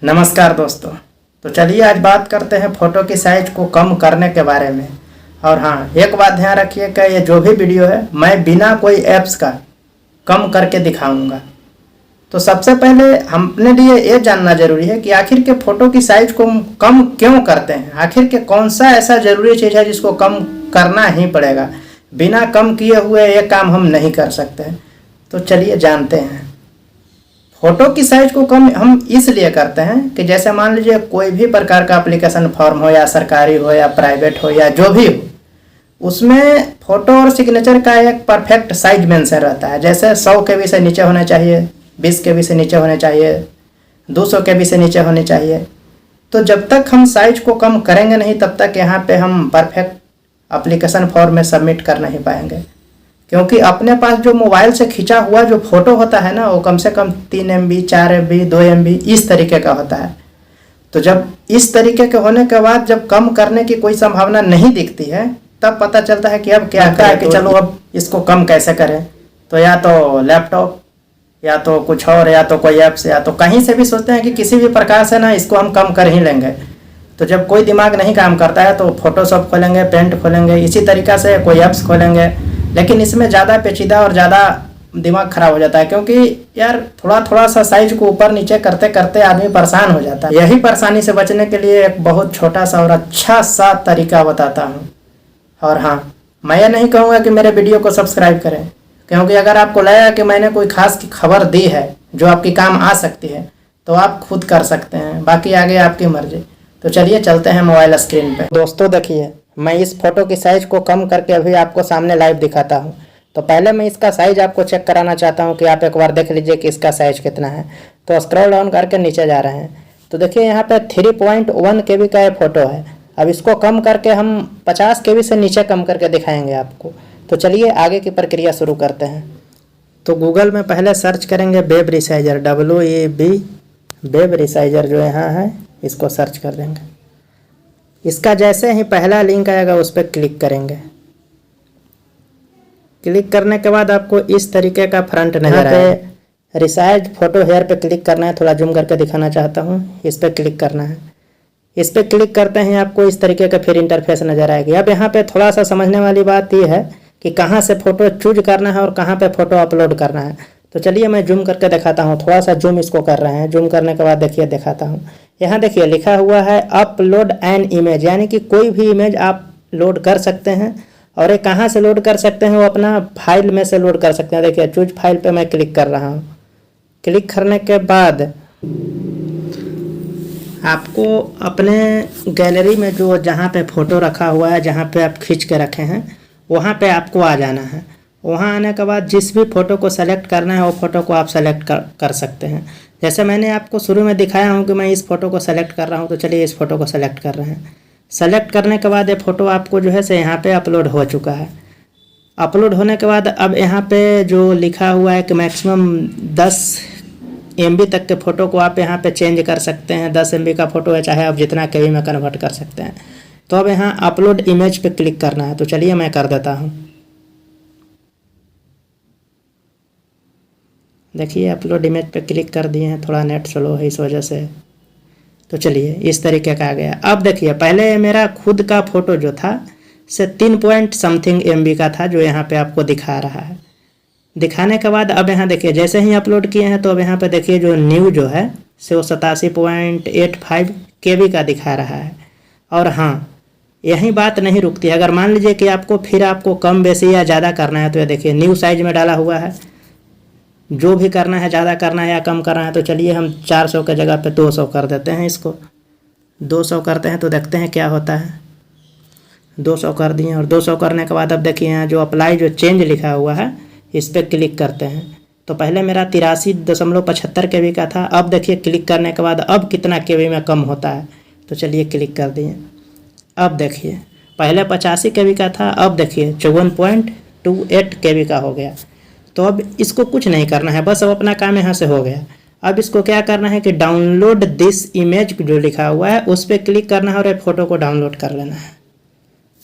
नमस्कार दोस्तों। तो चलिए आज बात करते हैं फ़ोटो की साइज़ को कम करने के बारे में। और हाँ, एक बात ध्यान रखिए कि ये जो भी वीडियो है मैं बिना कोई ऐप्स का कम करके दिखाऊंगा। तो सबसे पहले हमने लिए ये जानना ज़रूरी है कि आखिर के फ़ोटो की साइज़ को कम क्यों करते हैं। आखिर के कौन सा ऐसा ज़रूरी चीज़ है जिसको कम करना ही पड़ेगा। बिना कम किए हुए ये काम हम नहीं कर सकते। तो चलिए जानते हैं। फ़ोटो की साइज़ को कम हम इसलिए करते हैं कि जैसे मान लीजिए कोई भी प्रकार का एप्लीकेशन फॉर्म हो या सरकारी हो या प्राइवेट हो या जो भी हो, उसमें फ़ोटो और सिग्नेचर का एक परफेक्ट साइज मेंशन रहता है। जैसे 100 KB से नीचे होने चाहिए, 20 KB से नीचे होने चाहिए, 200 KB से नीचे होने चाहिए। तो जब तक हम साइज को कम करेंगे नहीं तब तक यहाँ पे हम परफेक्ट एप्लीकेशन फॉर्म में सबमिट कर नहीं पाएंगे। क्योंकि अपने पास जो मोबाइल से खींचा हुआ जो फ़ोटो होता है ना, वो कम से कम 3 MB, 4 MB, 2 MB इस तरीके का होता है। तो जब इस तरीके के होने के बाद जब कम करने की कोई संभावना नहीं दिखती है तब पता चलता है कि अब क्या करें, कि चलो अब इसको कम कैसे करें। तो या तो लैपटॉप या तो कुछ और या तो कोई ऐप्स या तो कहीं से भी सोचते हैं कि किसी भी प्रकार से ना इसको हम कम कर ही लेंगे। तो जब कोई दिमाग नहीं काम करता है तो फोटोशॉप खोलेंगे, पेंट खोलेंगे, इसी तरीक़ा से कोई ऐप्स खोलेंगे। लेकिन इसमें ज़्यादा पेचीदा और ज़्यादा दिमाग ख़राब हो जाता है, क्योंकि यार थोड़ा थोड़ा सा साइज को ऊपर नीचे करते करते आदमी परेशान हो जाता है। यही परेशानी से बचने के लिए एक बहुत छोटा सा और अच्छा सा तरीका बताता हूँ। और हाँ, मैं ये नहीं कहूँगा कि मेरे वीडियो को सब्सक्राइब करें, क्योंकि अगर आपको लगा कि मैंने कोई ख़ास की खबर दी है जो आपकी काम आ सकती है तो आप खुद कर सकते हैं, बाकी आगे आपकी मर्ज़ी। तो चलिए चलते हैं मोबाइल स्क्रीन पे। दोस्तों देखिए, मैं इस फ़ोटो की साइज़ को कम करके अभी आपको सामने लाइव दिखाता हूँ। तो पहले मैं इसका साइज़ आपको चेक कराना चाहता हूँ कि आप एक बार देख लीजिए कि इसका साइज़ कितना है। तो स्क्रॉल डाउन करके नीचे जा रहे हैं तो देखिए यहाँ पे 3.1 KB का ये फ़ोटो है। अब इसको कम करके हम 50 KB से नीचे कम करके दिखाएंगे आपको। तो चलिए आगे की प्रक्रिया शुरू करते हैं। तो गूगल में पहले सर्च करेंगे web resizer, WEB web resizer जो यहाँ है इसको सर्च कर देंगे। इसका जैसे ही पहला लिंक आएगा उस पर क्लिक करेंगे। क्लिक करने के बाद आपको इस तरीके का फ्रंट नजर आएगा। रिसाइज फोटो हेयर पे क्लिक करना है, थोड़ा जूम करके दिखाना चाहता हूँ। इस पर क्लिक करना है। इस पर क्लिक करते हैं आपको इस तरीके का फिर इंटरफेस नजर आएगी। अब यहाँ पे थोड़ा सा समझने वाली बात यह है कि कहाँ से फ़ोटो चूज करना है और कहाँ पे फ़ोटो अपलोड करना है। तो चलिए मैं जूम करके दिखाता हूँ। थोड़ा सा जूम इसको कर रहे हैं। जूम करने के बाद देखिए दिखाता हूँ। यहाँ देखिए लिखा हुआ है अपलोड एन इमेज, यानी कि कोई भी इमेज आप लोड कर सकते हैं। और ये कहाँ से लोड कर सकते हैं, वो अपना फाइल में से लोड कर सकते हैं। देखिए चूज फाइल पे मैं क्लिक कर रहा हूँ। क्लिक करने के बाद आपको अपने गैलरी में जो जहाँ पे फ़ोटो रखा हुआ है, जहाँ पे आप खींच के रखे हैं, वहाँ पे आपको आ जाना है। वहाँ आने के बाद जिस भी फ़ोटो को सेलेक्ट करना है वो फ़ोटो को आप सेलेक्ट कर सकते हैं। जैसे मैंने आपको शुरू में दिखाया हूँ कि मैं इस फ़ोटो को सेलेक्ट कर रहा हूँ। तो चलिए इस फ़ोटो को सेलेक्ट कर रहे हैं। सेलेक्ट करने के बाद ये फ़ोटो आपको जो है से यहाँ पे अपलोड हो चुका है। अपलोड होने के बाद अब यहाँ पे जो लिखा हुआ है कि मैक्सिमम 10 MB तक के फ़ोटो को आप यहाँ पे चेंज कर सकते हैं। 10 MB का फ़ोटो है, चाहे आप जितना KB में कन्वर्ट कर सकते हैं। तो अब यहाँ अपलोड इमेज पे क्लिक करना है। तो चलिए मैं कर देता हूँ। देखिए अपलोड इमेज पे क्लिक कर दिए हैं। थोड़ा नेट स्लो है इस वजह से। तो चलिए इस तरीके का आ गया। अब देखिए पहले मेरा खुद का फ़ोटो जो था से 3 पॉइंट समथिंग MB का था, जो यहाँ पे आपको दिखा रहा है। दिखाने के बाद अब यहाँ देखिए जैसे ही अपलोड किए हैं तो अब यहाँ पे देखिए जो न्यू जो है से वो 87.85 KB का दिखा रहा है। और हाँ, यही बात नहीं रुकती। अगर मान लीजिए कि आपको कम बेसी या ज़्यादा करना है तो ये देखिए न्यू साइज में डाला हुआ है। जो भी करना है, ज़्यादा करना है या कम करना है, तो चलिए हम 400 के जगह पे 200 कर देते हैं। इसको 200 करते हैं तो देखते हैं क्या होता है। 200 कर दिए और 200 करने के बाद अब देखिए यहाँ जो अप्लाई जो चेंज लिखा हुआ है इस पर क्लिक करते हैं। तो पहले मेरा 83.75 KB का था। अब देखिए क्लिक करने के बाद अब कितना KB में कम होता है। तो चलिए क्लिक कर दिए। अब देखिए पहले 85 KB का था, अब देखिए 54.28 KB का हो गया। तो अब इसको कुछ नहीं करना है, बस अब अपना काम यहाँ से हो गया। अब इसको क्या करना है कि डाउनलोड दिस इमेज जो लिखा हुआ है उस पर क्लिक करना है और एक फ़ोटो को डाउनलोड कर लेना है।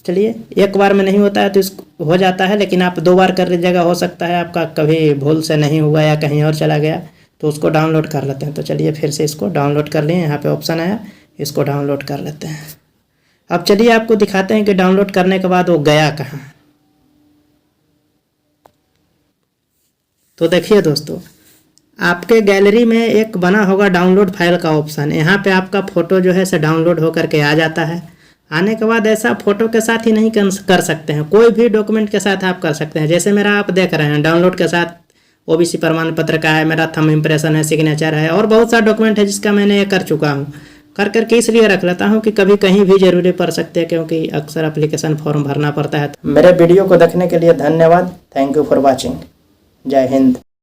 चलिए एक बार में नहीं होता है तो इसको हो जाता है, लेकिन आप 2 बार कर लीजिएगा। हो सकता है आपका कभी भूल से नहीं हुआ या कहीं और चला गया। तो उसको डाउनलोड कर लेते हैं। तो चलिए फिर से इसको डाउनलोड कर लिए, यहाँ पे ऑप्शन आया, इसको डाउनलोड कर लेते हैं। अब चलिए आपको दिखाते हैं कि डाउनलोड करने के बाद वो गया कहाँ। तो देखिए दोस्तों, आपके गैलरी में एक बना होगा डाउनलोड फाइल का ऑप्शन, यहाँ पे आपका फ़ोटो जो है से डाउनलोड होकर के आ जाता है। आने के बाद ऐसा फ़ोटो के साथ ही नहीं कर सकते हैं, कोई भी डॉक्यूमेंट के साथ आप कर सकते हैं। जैसे मेरा आप देख रहे हैं डाउनलोड के साथ ओबीसी प्रमाण पत्र का है, मेरा थंब इम्प्रेशन है, सिग्नेचर है और बहुत सा डॉक्यूमेंट है जिसका मैंने ये कर चुका हूँ। करके इसलिए रख लेता हूँ कि कभी कहीं भी ज़रूरी पड़ सकते हैं, क्योंकि अक्सर एप्लीकेशन फॉर्म भरना पड़ता है। मेरे वीडियो को देखने के लिए धन्यवाद। Thank you for watching. जय हिंद।